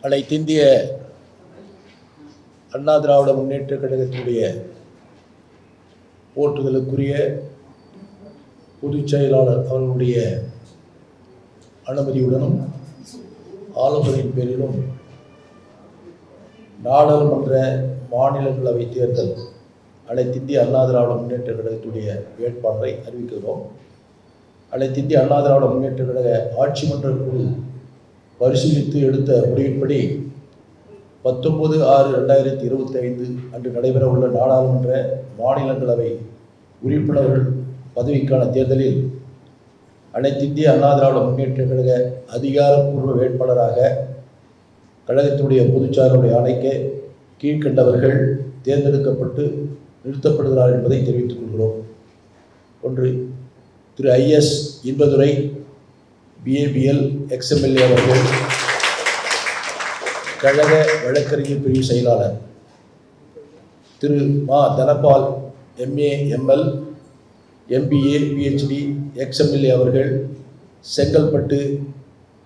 அனைத்திந்திய அண்ணா திராவிட முன்னேற்ற கழகத்தினுடைய போற்றுதலுக்குரிய பொதுச் செயலாளர் அவர்களுடைய அனுமதியுடனும் ஆலோசனையின் பேரிலும் நாடாளுமன்ற மாநிலங்களவை தேர்தல் அனைத்திந்திய அண்ணா திராவிட முன்னேற்ற கழகத்துடைய வேட்பாளரை அறிவிக்கிறோம். அனைத்திந்திய அண்ணா திராவிட முன்னேற்ற கழக ஆட்சி மன்ற குழு பரிசீலித்து எடுத்த முடிவின்படி 19/6/2025 அன்று நடைபெற உள்ள நாடாளுமன்ற மாநிலங்களவை உறுப்பினர்கள் பதவிக்கான தேர்தலில் அனைத்திந்திய அண்ணா திராவிட முன்னேற்ற கழக அதிகாரப்பூர்வ வேட்பாளராக கழகத்தினுடைய பொதுச்சாளருடைய ஆணைக்கு கீழ்கண்டவர்கள் தேர்ந்தெடுக்கப்பட்டு நிறுத்தப்படுகிறார் என்பதை தெரிவித்துக் கொள்கிறோம். 1. திரு IS இன்பதுரை BABL XMLA அவர்கள் கழக வழக்கறிஞர் பிரிவு செயலாளர். திரு மா Dhanapal MA ML MBA PhD XMLA அவர்கள் செங்கல்பட்டு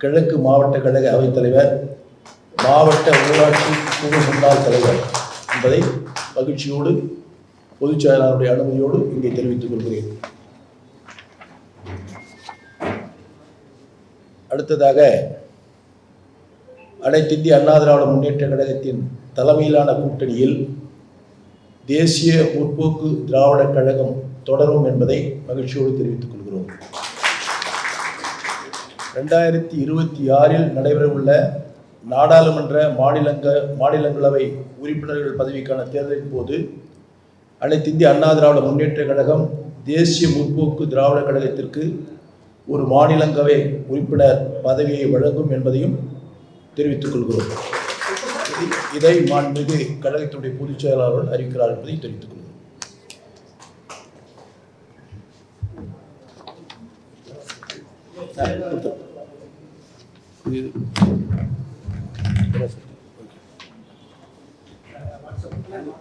கிழக்கு மாவட்ட கழக அவைத்தலைவர், மாவட்ட ஊராட்சி குழு முன்னாள் தலைவர் என்பதை மகிழ்ச்சியோடு பொதுச் செயலாளருடைய அனுமதியோடு இங்கே தெரிவித்துக் கொள்கிறேன். அடுத்ததாக அனைத்திந்திய அண்ணா திராவிட முன்னேற்ற கழகத்தின் தலைமையிலான கூட்டணியில் தேசிய முற்போக்கு திராவிட கழகம் தொடரும் என்பதை மகிழ்ச்சியோடு தெரிவித்துக் கொள்கிறோம். 2026 நடைபெறவுள்ள நாடாளுமன்ற மாநிலங்களவை உறுப்பினர்கள் பதவிக்கான தேர்தலின் போது அனைத்திந்திய அண்ணா திராவிட முன்னேற்ற கழகம் தேசிய முற்போக்கு திராவிட கழகத்திற்கு ஒரு மாநிலங்களவை உறுப்பினர் பதவியை வழங்கும் என்பதையும் தெரிவித்துக் கொள்கிறோம். இதை மாண்புமிகு கழகத்தினுடைய பொதுச் செயலாளர்கள் அறிவிக்கிறார் என்பதை தெரிவித்துக் கொள்கிறோம்.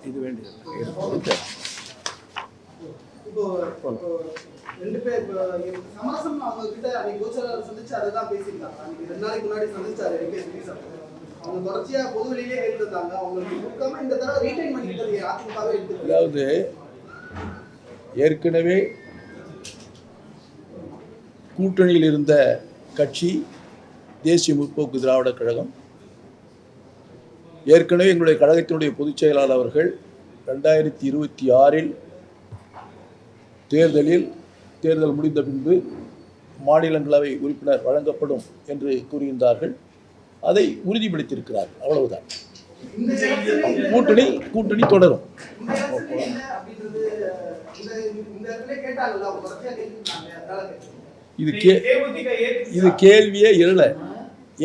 இது வேண்டியது ரெண்டு பேர் சமாசம் அவங்க கிட்ட கோச்சராளர் சந்திச்சு அதுதான் பேசியிருக்காங்க. 2 நாளைக்கு முன்னாடி சந்திச்சாரு அவங்க தொடர்ச்சியா பொதுவெளியிலே கேட்டுருந்தாங்க. அவங்களுக்கு கொடுக்காம இந்த தடவை ரீடைன் பண்ணிக்கிட்டது அதிமுகவே எடுத்து. அதாவது ஏற்கனவே கூட்டணியில் இருந்த கட்சி தேசிய முற்போக்கு திராவிட கழகம். ஏற்கனவே எங்களுடைய கழகத்தினுடைய பொதுச் செயலாளர் அவர்கள் 2026 தேர்தல் முடிந்த பின்பு மாநிலங்களவை உறுப்பினர் வழங்கப்படும் என்று கூறியிருந்தார்கள். அதை உறுதிப்படுத்தியிருக்கிறார். அவ்வளவுதான். கூட்டணி தொடரும். இது கேள்வியே இல்லை.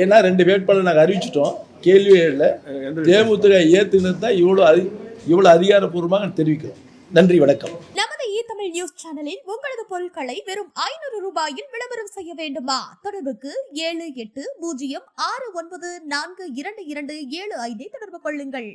ஏன்னா 2 வேட்பாளர் நாங்கள் அறிவிச்சிட்டோம். கேள்வியே இல்லை. தேமுதிக ஏற்றுனது தான் இவ்வளோ அதிகாரப்பூர்வமாக தெரிவிக்கிறோம். நன்றி, வணக்கம். நமது தமிழ் நியூஸ் சேனலில் உங்களது பொருட்களை வெறும் 500 ரூபாயில் விளம்பரம் செய்ய வேண்டுமா? தொடர்புக்கு 7806942275 தொடர்பு கொள்ளுங்கள்.